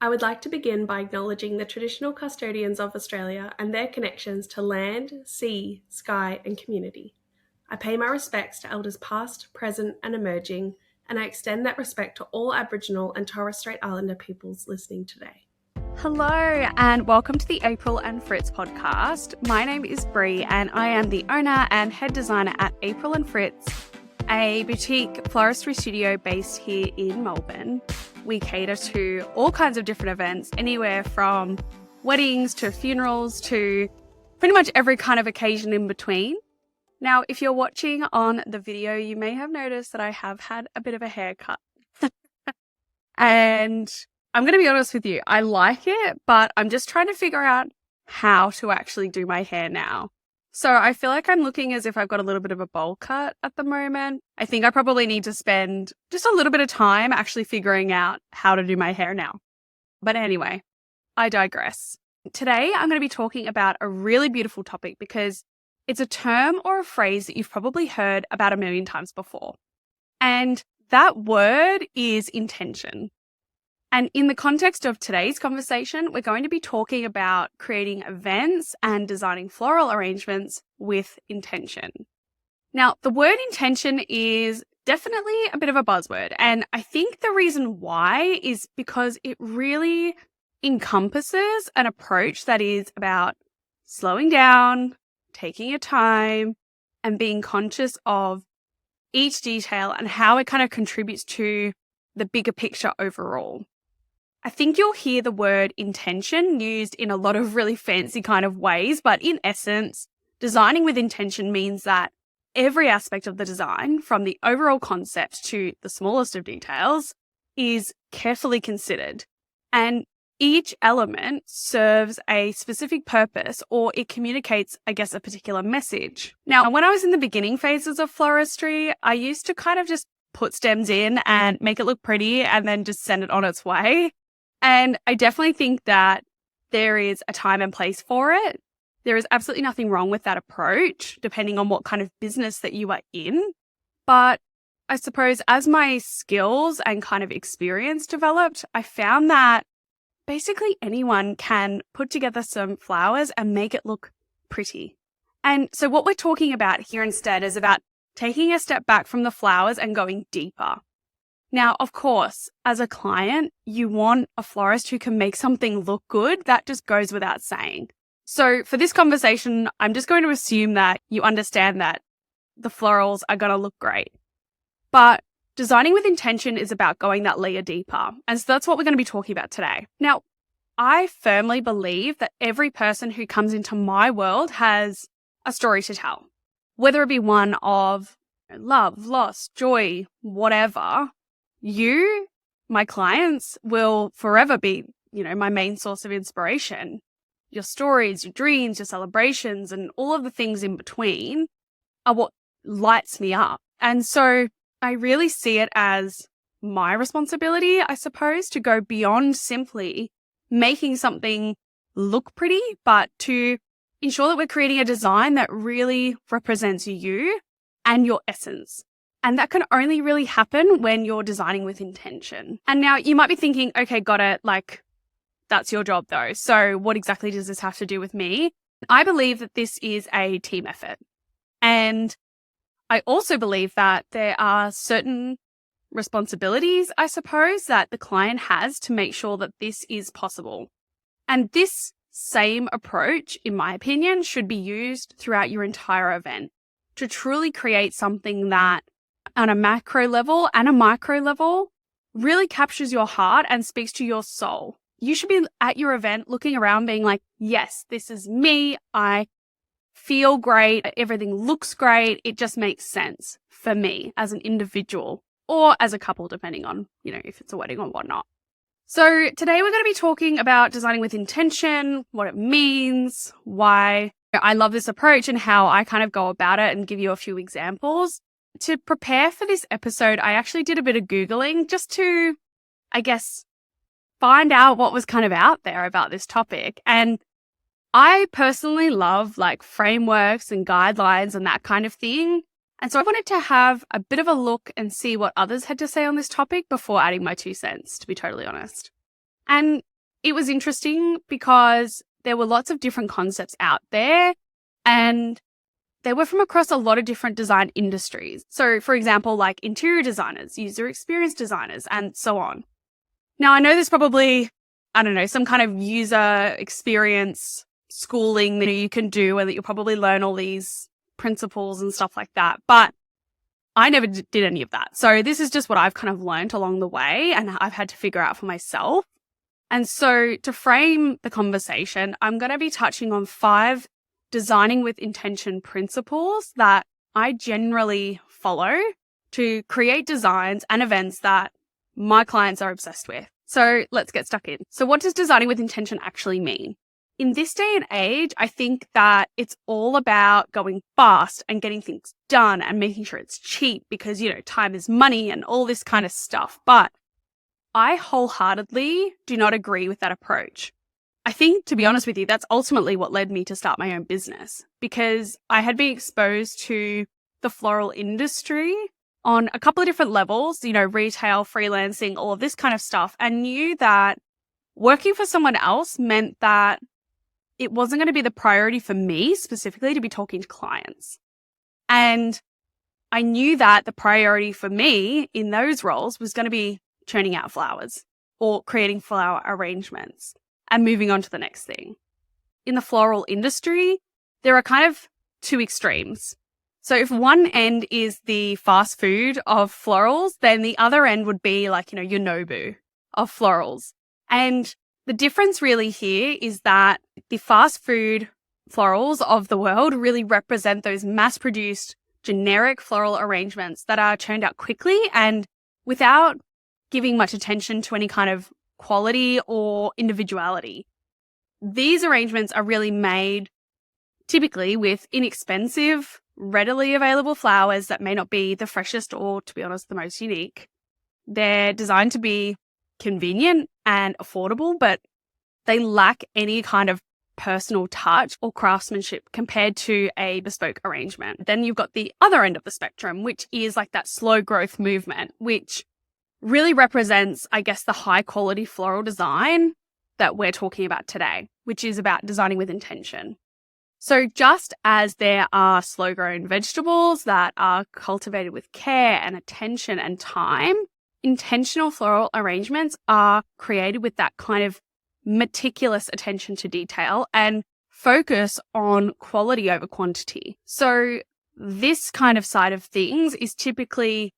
I would like to begin by acknowledging the traditional custodians of Australia and their connections to land, sea, sky, and community. I pay my respects to elders past, present, and emerging, and I extend that respect to all Aboriginal and Torres Strait Islander peoples listening today. Hello and welcome to the April and Fritz podcast. My name is Bree and I am the owner and head designer at April and Fritz, a boutique floristry studio based here in Melbourne. We cater to all kinds of different events, anywhere from weddings to funerals to pretty much every kind of occasion in between. Now, if you're watching on the video, you may have noticed that I have had a bit of a haircut. And I'm going to be honest with you, I like it, but I'm just trying to figure out how to actually do my hair now. So I feel like I'm looking as if I've got a little bit of a bowl cut at the moment. I think I probably need to spend just a little bit of time actually figuring out how to do my hair now. But anyway, I digress. Today, I'm going to be talking about a really beautiful topic because it's a term or a phrase that you've probably heard about a million times before. And that word is intention. And in the context of today's conversation, we're going to be talking about creating events and designing floral arrangements with intention. Now, the word intention is definitely a bit of a buzzword. And I think the reason why is because it really encompasses an approach that is about slowing down, taking your time, and being conscious of each detail and how it kind of contributes to the bigger picture overall. I think you'll hear the word intention used in a lot of really fancy kind of ways, but in essence, designing with intention means that every aspect of the design, from the overall concept to the smallest of details, is carefully considered. And each element serves a specific purpose or it communicates, I guess, a particular message. Now, when I was in the beginning phases of floristry, I used to kind of just put stems in and make it look pretty and then just send it on its way. And I definitely think that there is a time and place for it. There is absolutely nothing wrong with that approach, depending on what kind of business that you are in. But I suppose as my skills and kind of experience developed, I found that basically anyone can put together some flowers and make it look pretty. And so what we're talking about here instead is about taking a step back from the flowers and going deeper. Now, of course, as a client, you want a florist who can make something look good. That just goes without saying. So for this conversation, I'm just going to assume that you understand that the florals are going to look great. But designing with intention is about going that layer deeper. And so that's what we're going to be talking about today. Now, I firmly believe that every person who comes into my world has a story to tell, whether it be one of love, loss, joy, whatever. You, my clients, will forever be, my main source of inspiration. Your stories, your dreams, your celebrations, and all of the things in between are what lights me up. And so I really see it as my responsibility, I suppose, to go beyond simply making something look pretty, but to ensure that we're creating a design that really represents you and your essence. And that can only really happen when you're designing with intention. And now you might be thinking, okay, got it. Like, that's your job though. So what exactly does this have to do with me? I believe that this is a team effort. And I also believe that there are certain responsibilities, I suppose, that the client has to make sure that this is possible. And this same approach, in my opinion, should be used throughout your entire event to truly create something that on a macro level and a micro level really captures your heart and speaks to your soul. You should be at your event looking around being like, yes, this is me. I feel great. Everything looks great. It just makes sense for me as an individual or as a couple, depending on, if it's a wedding or whatnot. So today we're going to be talking about designing with intention, what it means, why I love this approach and how I kind of go about it and give you a few examples. To prepare for this episode, I actually did a bit of Googling just to, I guess, find out what was kind of out there about this topic. And I personally love like frameworks and guidelines and that kind of thing. And so I wanted to have a bit of a look and see what others had to say on this topic before adding my 2 cents, to be totally honest. And it was interesting because there were lots of different concepts out there and they were from across a lot of different design industries. So, for example, like interior designers, user experience designers, and so on. Now, I know there's probably, I don't know, some kind of user experience schooling that you can do and that you'll probably learn all these principles and stuff like that. But I never did any of that. So this is just what I've kind of learned along the way and I've had to figure out for myself. And so to frame the conversation, I'm going to be touching on 5 designing with intention principles that I generally follow to create designs and events that my clients are obsessed with. So let's get stuck in. So what does designing with intention actually mean? In this day and age, I think that it's all about going fast and getting things done and making sure it's cheap because, time is money and all this kind of stuff. But I wholeheartedly do not agree with that approach. I think, to be honest with you, that's ultimately what led me to start my own business because I had been exposed to the floral industry on a couple of different levels, retail, freelancing, all of this kind of stuff, and knew that working for someone else meant that it wasn't going to be the priority for me specifically to be talking to clients. And I knew that the priority for me in those roles was going to be churning out flowers or creating flower arrangements and moving on to the next thing. In the floral industry, there are kind of 2 extremes. So if one end is the fast food of florals, then the other end would be like, your Nobu of florals. And the difference really here is that the fast food florals of the world really represent those mass-produced generic floral arrangements that are churned out quickly and without giving much attention to any kind of quality or individuality. These arrangements are really made typically with inexpensive, readily available flowers that may not be the freshest or, to be honest, the most unique. They're designed to be convenient and affordable, but they lack any kind of personal touch or craftsmanship compared to a bespoke arrangement. Then you've got the other end of the spectrum, which is like that slow growth movement, which really represents, I guess, the high quality floral design that we're talking about today, which is about designing with intention. So just as there are slow grown vegetables that are cultivated with care and attention and time, intentional floral arrangements are created with that kind of meticulous attention to detail and focus on quality over quantity. So this kind of side of things is typically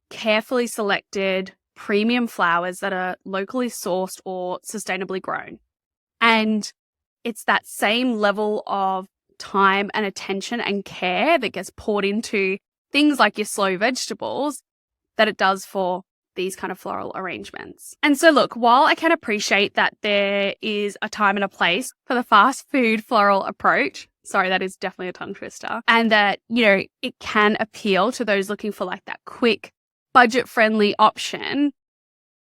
carefully selected premium flowers that are locally sourced or sustainably grown. And it's that same level of time and attention and care that gets poured into things like your slow vegetables that it does for these kind of floral arrangements. And so look, while I can appreciate that there is a time and a place for the fast food floral approach, sorry, that is definitely a tongue twister, and that, it can appeal to those looking for like that quick, budget-friendly option,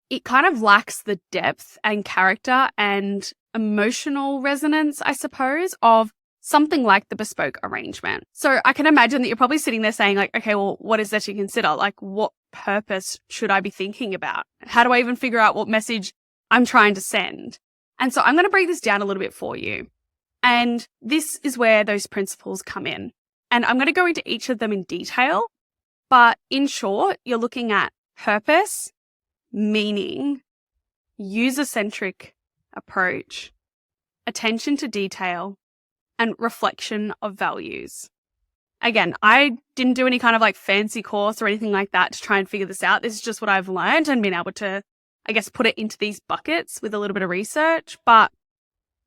it kind of lacks the depth and character and emotional resonance, I suppose, of something like the bespoke arrangement. So I can imagine that you're probably sitting there saying like, okay, well, what is there to consider? Like, what purpose should I be thinking about? How do I even figure out what message I'm trying to send? And so I'm going to break this down a little bit for you. And this is where those principles come in. And I'm going to go into each of them in detail. But in short, you're looking at purpose, meaning, user-centric approach, attention to detail, and reflection of values. Again, I didn't do any kind of like fancy course or anything like that to try and figure this out. This is just what I've learned and been able to, I guess, put it into these buckets with a little bit of research. But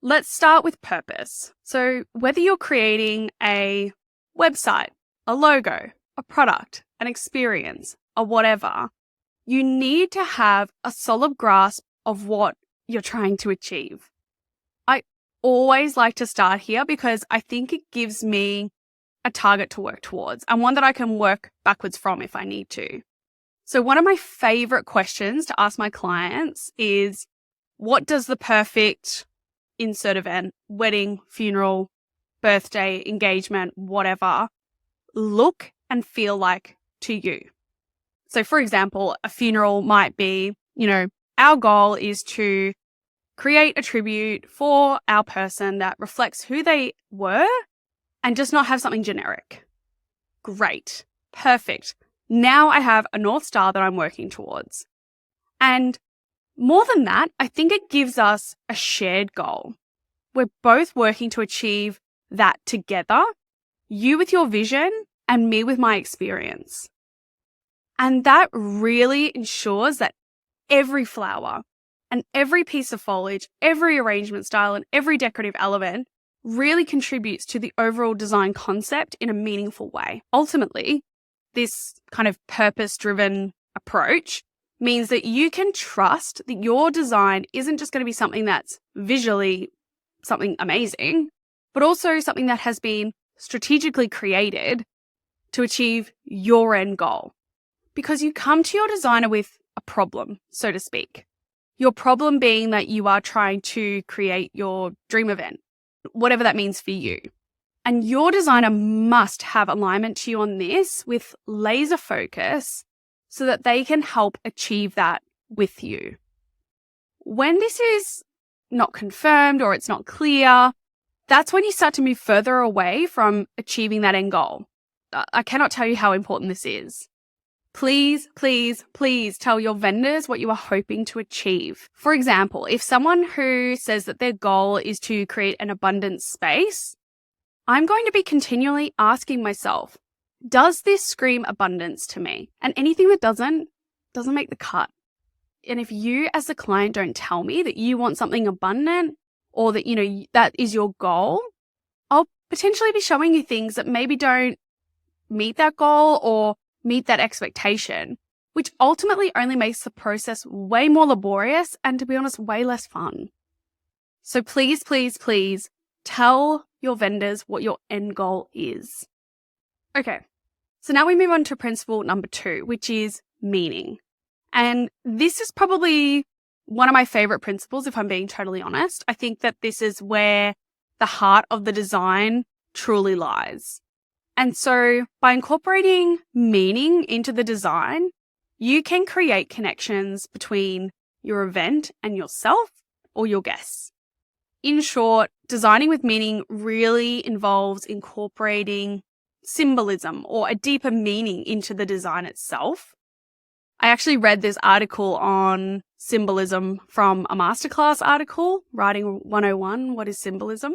let's start with purpose. So whether you're creating a website, a logo, a product, an experience, or whatever, you need to have a solid grasp of what you're trying to achieve. I always like to start here because I think it gives me a target to work towards and one that I can work backwards from if I need to. So one of my favorite questions to ask my clients is, what does the perfect insert event, wedding, funeral, birthday, engagement, whatever, look and feel like to you? So for example, a funeral might be, our goal is to create a tribute for our person that reflects who they were and just not have something generic. Great. Perfect. Now I have a North Star that I'm working towards. And more than that, I think it gives us a shared goal. We're both working to achieve that together, you with your vision and me with my experience. And that really ensures that every flower and every piece of foliage, every arrangement style and every decorative element really contributes to the overall design concept in a meaningful way. Ultimately, this kind of purpose-driven approach means that you can trust that your design isn't just going to be something that's visually something amazing, but also something that has been strategically created to achieve your end goal. Because you come to your designer with a problem, so to speak. Your problem being that you are trying to create your dream event, whatever that means for you. And your designer must have alignment to you on this with laser focus so that they can help achieve that with you. When this is not confirmed or it's not clear, that's when you start to move further away from achieving that end goal. I cannot tell you how important this is. Please, please, please tell your vendors what you are hoping to achieve. For example, if someone who says that their goal is to create an abundant space, I'm going to be continually asking myself, does this scream abundance to me? And anything that doesn't make the cut. And if you as the client don't tell me that you want something abundant or that, that is your goal, I'll potentially be showing you things that maybe don't meet that goal or meet that expectation, which ultimately only makes the process way more laborious and, to be honest, way less fun. So please, please, please tell your vendors what your end goal is. Okay, so now we move on to principle number 2, which is meaning. And this is probably one of my favorite principles, if I'm being totally honest. I think that this is where the heart of the design truly lies. And so by incorporating meaning into the design, you can create connections between your event and yourself or your guests. In short, designing with meaning really involves incorporating symbolism or a deeper meaning into the design itself. I actually read this article on symbolism from a masterclass article, Writing 101, What is Symbolism?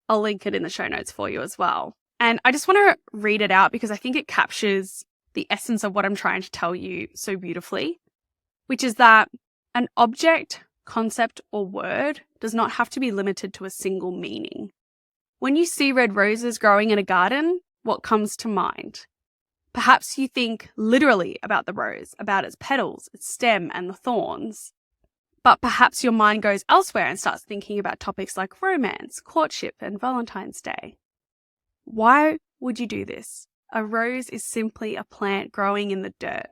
I'll link it in the show notes for you as well. And I just want to read it out because I think it captures the essence of what I'm trying to tell you so beautifully, which is that an object, concept, or word does not have to be limited to a single meaning. When you see red roses growing in a garden, what comes to mind? Perhaps you think literally about the rose, about its petals, its stem, and the thorns. But perhaps your mind goes elsewhere and starts thinking about topics like romance, courtship, and Valentine's Day. Why would you do this? A rose is simply a plant growing in the dirt.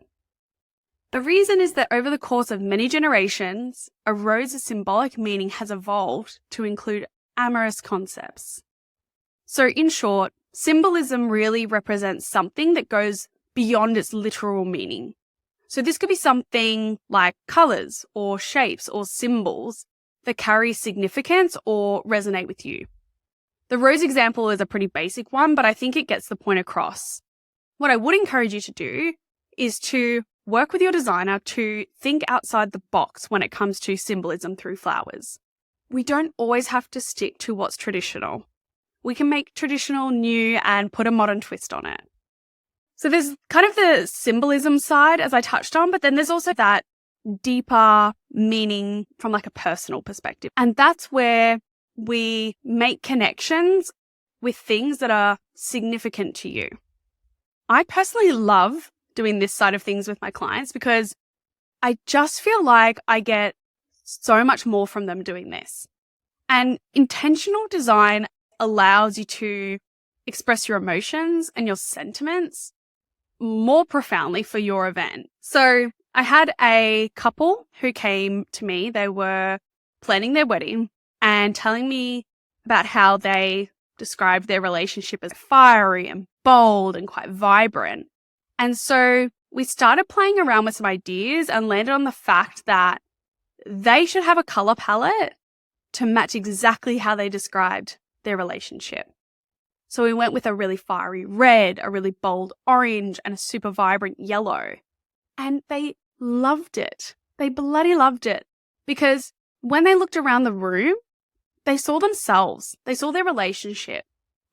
The reason is that over the course of many generations, a rose's symbolic meaning has evolved to include amorous concepts. So in short, symbolism really represents something that goes beyond its literal meaning. So this could be something like colors or shapes or symbols that carry significance or resonate with you. The rose example is a pretty basic one, but I think it gets the point across. What I would encourage you to do is to work with your designer to think outside the box when it comes to symbolism through flowers. We don't always have to stick to what's traditional. We can make traditional new and put a modern twist on it. So there's kind of the symbolism side, as I touched on, but then there's also that deeper meaning from like a personal perspective. And that's where we make connections with things that are significant to you. I personally love doing this side of things with my clients because I just feel like I get so much more from them doing this. And intentional design allows you to express your emotions and your sentiments more profoundly for your event. So I had a couple who came to me. They were planning their wedding and telling me about how they described their relationship as fiery and bold and quite vibrant. And so we started playing around with some ideas and landed on the fact that they should have a color palette to match exactly how they described their relationship. So we went with a really fiery red, a really bold orange, and a super vibrant yellow. And they loved it. They bloody loved it. Because when they looked around the room, they saw themselves. They saw their relationship.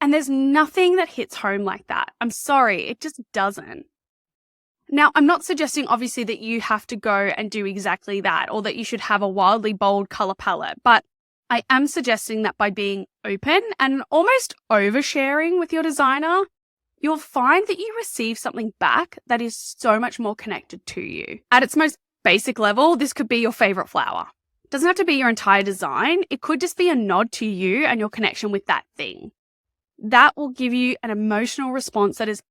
And there's nothing that hits home like that. I'm sorry, it just doesn't. Now, I'm not suggesting, obviously, that you have to go and do exactly that or that you should have a wildly bold color palette. But I am suggesting that by being open and almost oversharing with your designer, you'll find that you receive something back that is so much more connected to you. At its most basic level, this could be your favorite flower. It doesn't have to be your entire design. It could just be a nod to you and your connection with that thing. That will give you an emotional response that is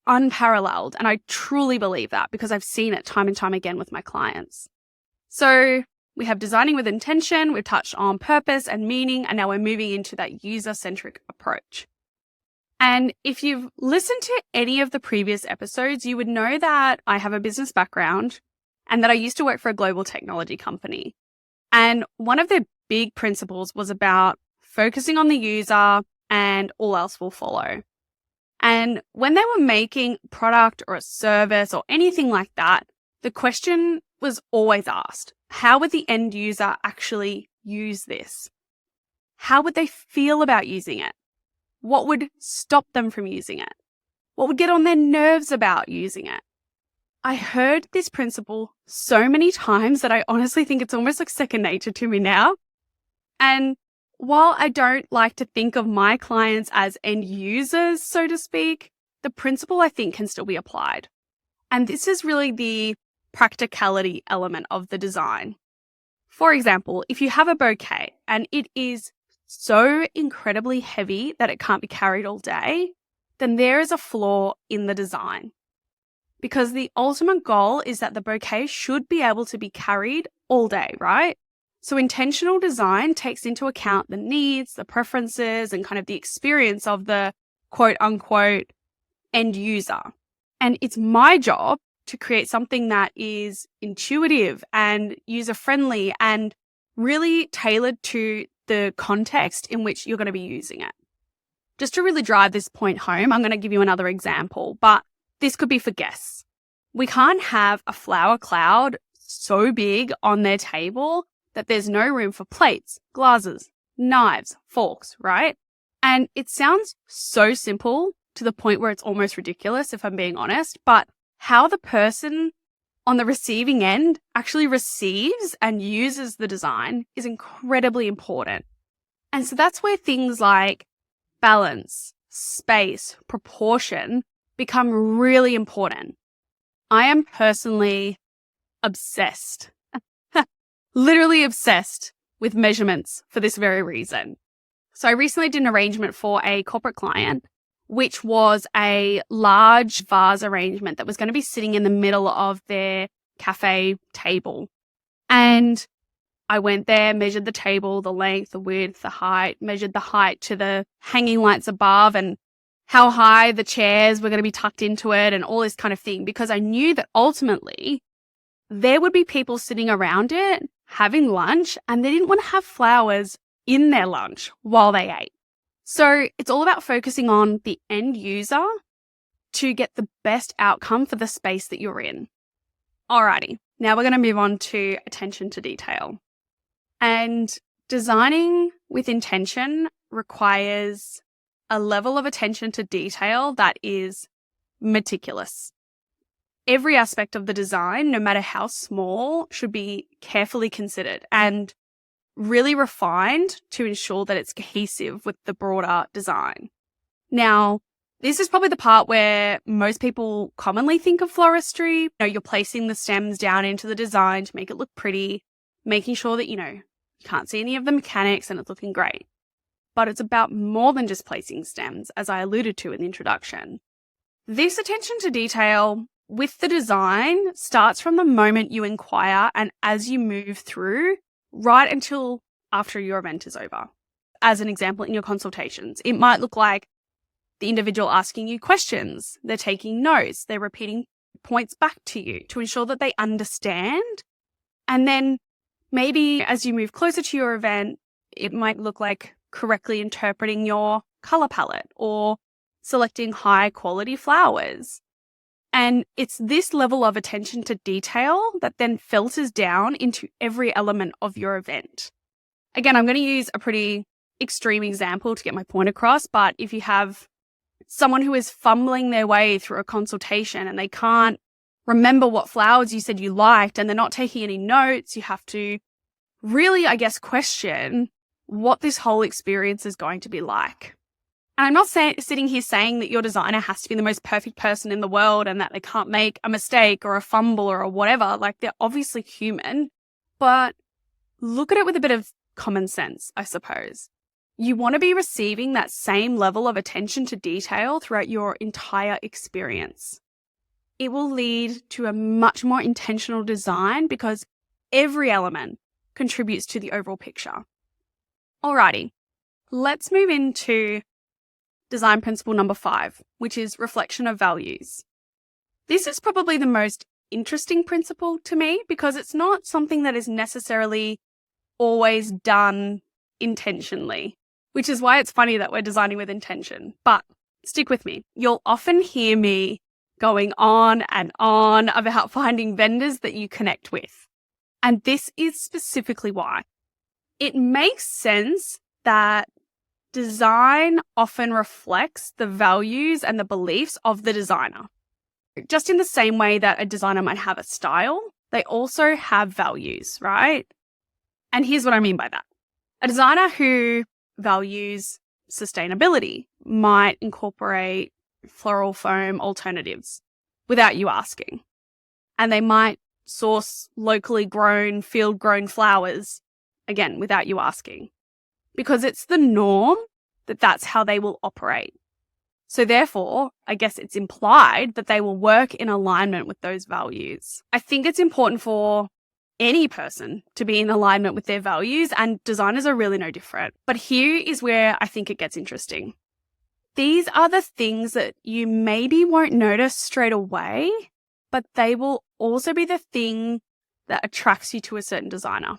unparalleled. And I truly believe that because I've seen it time and time again with my clients. So we have designing with intention, we've touched on purpose and meaning, and now we're moving into that user-centric approach. And if you've listened to any of the previous episodes, you would know that I have a business background and that I used to work for a global technology company. And one of their big principles was about focusing on the user and all else will follow. And when they were making a product or a service or anything like that, the question was always asked, how would the end user actually use this? How would they feel about using it? What would stop them from using it? What would get on their nerves about using it? I heard this principle so many times that I honestly think it's almost like second nature to me now. And while I don't like to think of my clients as end users, so to speak, the principle I think can still be applied. And this is really the practicality element of the design. For example, if you have a bouquet and it is so incredibly heavy that it can't be carried all day, then there is a flaw in the design. Because the ultimate goal is that the bouquet should be able to be carried all day, right? So intentional design takes into account the needs, the preferences, and kind of the experience of the quote unquote end user. And it's my job to create something that is intuitive and user-friendly and really tailored to the context in which you're going to be using it. Just to really drive this point home, I'm going to give you another example, but this could be for guests. We can't have a flower cloud so big on their table that there's no room for plates, glasses, knives, forks, right? And it sounds so simple to the point where it's almost ridiculous, if I'm being honest, but how the person on the receiving end actually receives and uses the design is incredibly important. And so that's where things like balance, space, proportion become really important. I am personally obsessed, literally obsessed with measurements for this very reason. So I recently did an arrangement for a corporate client, which was a large vase arrangement that was going to be sitting in the middle of their cafe table. And I went there, measured the table, the length, the width, the height, measured the height to the hanging lights above and how high the chairs were going to be tucked into it and all this kind of thing, because I knew that ultimately there would be people sitting around it having lunch and they didn't want to have flowers in their lunch while they ate. So it's all about focusing on the end user to get the best outcome for the space that you're in. Alrighty, now we're going to move on to attention to detail. And designing with intention requires a level of attention to detail that is meticulous. Every aspect of the design, no matter how small, should be carefully considered and really refined to ensure that it's cohesive with the broader design. Now, this is probably the part where most people commonly think of floristry. You're placing the stems down into the design to make it look pretty, making sure that, you can't see any of the mechanics and it's looking great. But it's about more than just placing stems, as I alluded to in the introduction. This attention to detail with the design starts from the moment you inquire and as you move through, right until after your event is over. As an example, in your consultations, it might look like the individual asking you questions, they're taking notes, they're repeating points back to you to ensure that they understand. And then Maybe as you move closer to your event, it might look like correctly interpreting your color palette or selecting high quality flowers. And it's this level of attention to detail that then filters down into every element of your event. Again, I'm going to use a pretty extreme example to get my point across, but if you have someone who is fumbling their way through a consultation and they can't remember what flowers you said you liked and they're not taking any notes, you have to really, I guess, question what this whole experience is going to be like. And I'm not sitting here saying that your designer has to be the most perfect person in the world and that they can't make a mistake or a fumble or whatever. Like, they're obviously human, but look at it with a bit of common sense, I suppose. You want to be receiving that same level of attention to detail throughout your entire experience. It will lead to a much more intentional design because every element contributes to the overall picture. Alrighty, let's move into design principle number 5, which is reflection of values. This is probably the most interesting principle to me because it's not something that is necessarily always done intentionally, which is why it's funny that we're designing with intention. But stick with me. You'll often hear me going on and on about finding vendors that you connect with. And this is specifically why. It makes sense that design often reflects the values and the beliefs of the designer. Just in the same way that a designer might have a style, they also have values, right? And here's what I mean by that. A designer who values sustainability might incorporate floral foam alternatives without you asking. And they might source locally grown, field grown flowers, again, without you asking. Because it's the norm that that's how they will operate. So therefore, I guess it's implied that they will work in alignment with those values. I think it's important for any person to be in alignment with their values, and designers are really no different. But here is where I think it gets interesting. These are the things that you maybe won't notice straight away, but they will also be the thing that attracts you to a certain designer.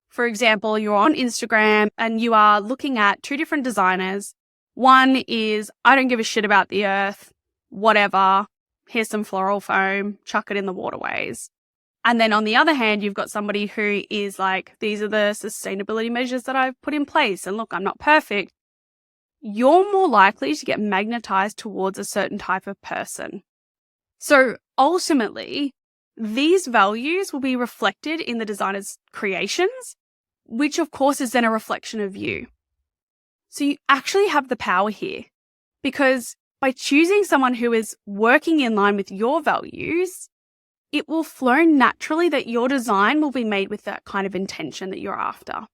For example, you're on Instagram and you are looking at 2 different designers. One is, I don't give a shit about the earth, whatever, here's some floral foam, chuck it in the waterways. And then on the other hand, you've got somebody who is like, these are the sustainability measures that I've put in place. And look, I'm not perfect. You're more likely to get magnetized towards a certain type of person. So ultimately, these values will be reflected in the designer's creations, which of course is then a reflection of you. So you actually have the power here, because by choosing someone who is working in line with your values, it will flow naturally that your design will be made with that kind of intention that you're after.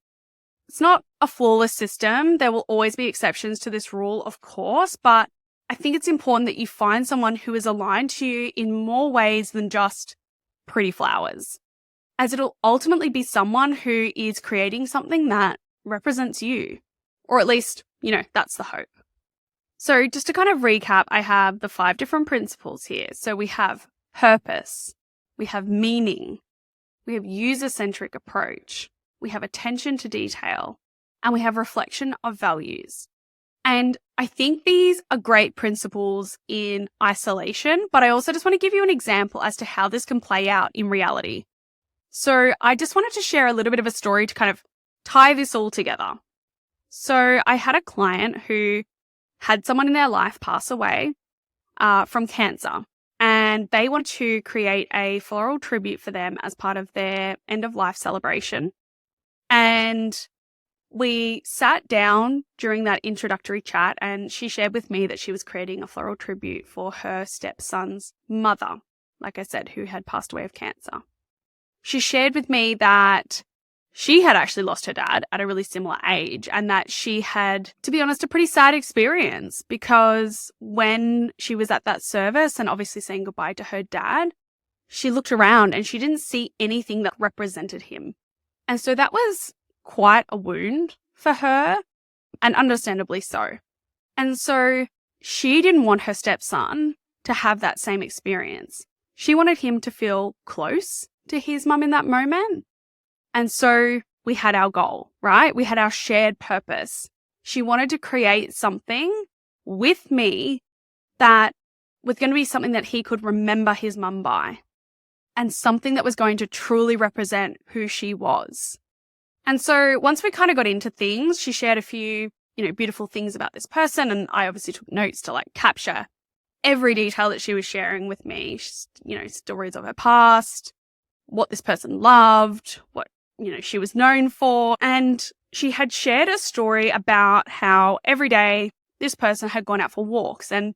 It's not a flawless system. There will always be exceptions to this rule, of course, but I think it's important that you find someone who is aligned to you in more ways than just pretty flowers, as it'll ultimately be someone who is creating something that represents you, or at least, that's the hope. So just to kind of recap, I have the 5 different principles here. So we have purpose, we have meaning, we have user-centric approach, we have attention to detail, and we have reflection of values. And I think these are great principles in isolation, but I also just want to give you an example as to how this can play out in reality. So I just wanted to share a little bit of a story to kind of tie this all together. So I had a client who had someone in their life pass away from cancer, and they wanted to create a floral tribute for them as part of their end of life celebration. And we sat down during that introductory chat, and she shared with me that she was creating a floral tribute for her stepson's mother, like I said, who had passed away of cancer. She shared with me that she had actually lost her dad at a really similar age, and that she had, to be honest, a pretty sad experience, because when she was at that service and obviously saying goodbye to her dad, she looked around and she didn't see anything that represented him. And so that was quite a wound for her, and understandably so. And so she didn't want her stepson to have that same experience. She wanted him to feel close to his mum in that moment. And so we had our goal, right? We had our shared purpose. She wanted to create something with me that was going to be something that he could remember his mum by, and something that was going to truly represent who she was. And so once we kind of got into things, she shared a few, beautiful things about this person. And I obviously took notes to capture every detail that she was sharing with me. Stories of her past, what this person loved, what, she was known for. And she had shared a story about how every day this person had gone out for walks, and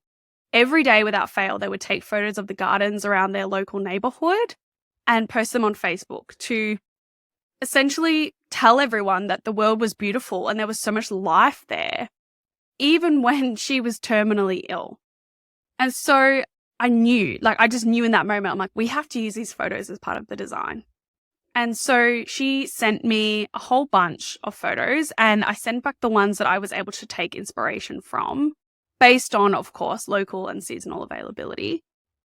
every day without fail, they would take photos of the gardens around their local neighborhood and post them on Facebook to essentially tell everyone that the world was beautiful and there was so much life there, even when she was terminally ill. And so I knew, I just knew in that moment, I'm like, we have to use these photos as part of the design. And so she sent me a whole bunch of photos, and I sent back the ones that I was able to take inspiration from, based on, of course, local and seasonal availability.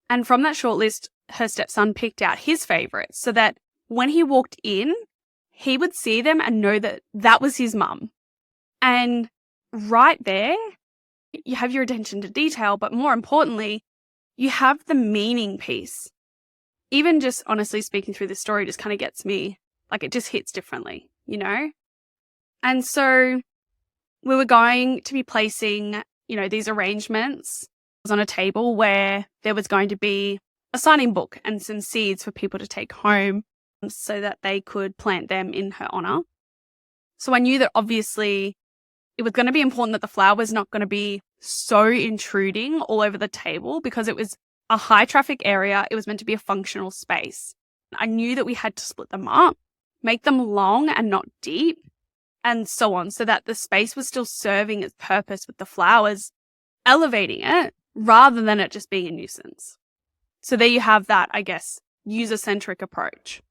And from that shortlist, her stepson picked out his favorites so that when he walked in, he would see them and know that that was his mum. And right there, you have your attention to detail, but more importantly, you have the meaning piece. Even just honestly speaking through this story just kind of gets me, it just hits differently, And so we were going to be placing, these arrangements on a table where there was going to be a signing book and some seeds for people to take home so that they could plant them in her honor. So I knew that obviously it was going to be important that the flower was not going to be so intruding all over the table, because it was a high traffic area. It was meant to be a functional space. I knew that we had to split them up, make them long and not deep, and so on, so that the space was still serving its purpose with the flowers, elevating it rather than it just being a nuisance. So there you have that, I guess, user-centric approach.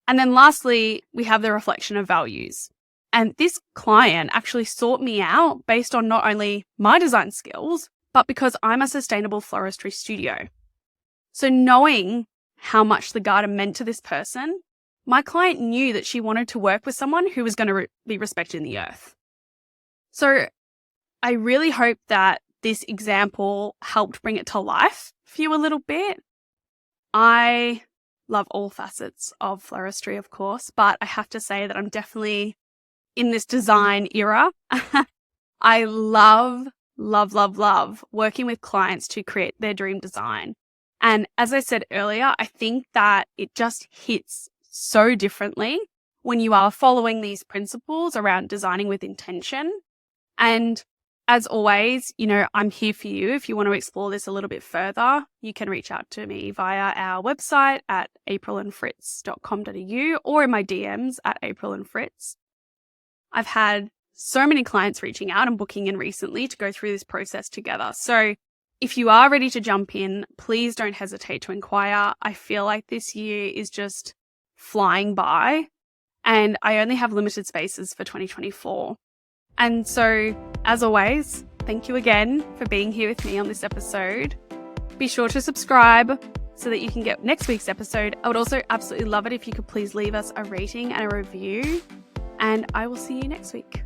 And then lastly, we have the reflection of values. And this client actually sought me out based on not only my design skills, but because I'm a sustainable floristry studio. So knowing how much the garden meant to this person, my client knew that she wanted to work with someone who was going to be respecting the earth. So I really hope that this example helped bring it to life for you a little bit. I love all facets of floristry, of course, but I have to say that I'm definitely in this design era. I love working with clients to create their dream design. And as I said earlier, I think that it just hits so differently when you are following these principles around designing with intention. And as always, I'm here for you. If you want to explore this a little bit further, you can reach out to me via our website at aprilandfritz.com.au or in my DMs at aprilandfritz. I've had so many clients reaching out and booking in recently to go through this process together. So if you are ready to jump in, please don't hesitate to inquire. I feel like this year is just flying by, and I only have limited spaces for 2024. And so, as always, thank you again for being here with me on this episode. Be sure to subscribe so that you can get next week's episode. I would also absolutely love it if you could please leave us a rating and a review, and I will see you next week.